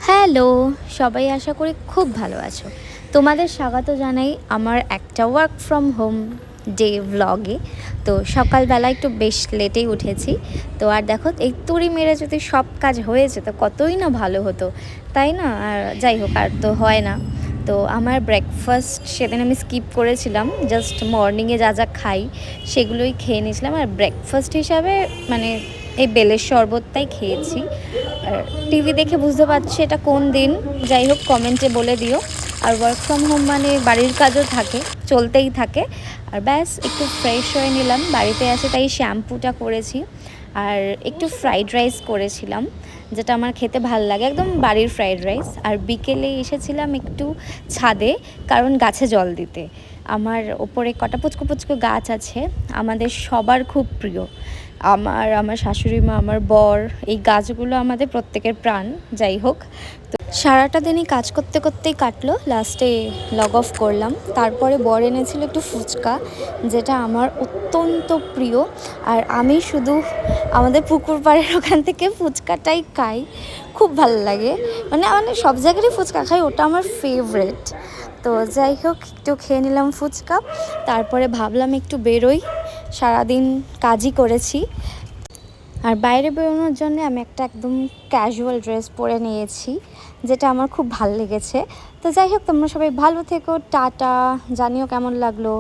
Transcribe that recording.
Hello, সবাই আশা করি খুব ভালো আছো। তোমাদের স্বাগত জানাই আমার একটা ওয়ার্ক ফ্রম হোম ডে ভ্লগে। তো সকালবেলা একটু বেশ লেটেই উঠেছি। তো আর দেখো এই তুড়ি মেরে যদি সব কাজ হয়ে যেত কতই না ভালো হতো, তাই না? আর যাই হোক, আর তো হয় না। তো আমার ব্রেকফাস্ট সেদিন আমি স্কিপ করেছিলাম, জাস্ট মর্নিংয়ে যা যা খাই সেগুলোই খেয়ে নিয়েছিলাম। আর ব্রেকফাস্ট হিসাবে মানে এই বেলের শরবতটাই খেয়েছি। আর টিভি দেখে বুঝতে পারছি এটা কোন দিন, যাই হোক কমেন্টে বলে দিও। আর ওয়ার্ক ফ্রম হোম মানে বাড়ির কাজও থাকে, চলতেই থাকে। আর ব্যাস একটু ফ্রেশ হয়ে নিলাম, বাড়িতে আসে তাই শ্যাম্পুটা করেছি। আর একটু ফ্রাইড রাইস করেছিলাম, যেটা আমার খেতে ভাল লাগে, একদম বাড়ির ফ্রাইড রাইস। আর বিকেলে এসেছিলাম একটু ছাদে, কারণ গাছে জল দিতে। আমার ওপরে কটা পুচকু পুচকু গাছ আছে, আমাদের সবার খুব প্রিয়। আমার শাশুড়ি মা, আমার বর, এই গাছগুলো আমাদের প্রত্যেকের প্রাণ। যাই হোক, তো সারাটা দিনই কাজ করতে করতেই কাটলো, লাস্টে লগ অফ করলাম। তারপরে বর এনেছিল একটু ফুচকা, যেটা আমার অত্যন্ত প্রিয়। আর আমি শুধু আমাদের পুকুর পাড়ের ওখান থেকে ফুচকাটাই খাই, খুব ভালো লাগে। মানে সব জায়গারই ফুচকা খাই, ওটা আমার ফেভারেট। তো যাই হোক, একটু খেয়ে নিলাম ফুচকা, তারপরে ভাবলাম একটু বেরোই, সারাদিন কাজই করেছি। আর বাইরে বেরোনোর জন্য আমি একটা একদম ক্যাজুয়াল ড্রেস পরে নিয়েছি, যেটা আমার খুব ভালো লেগেছে। তো যাই হোক, তোমরা সবাই ভালো থেকো, টাটা। জানিও কেমন লাগলো।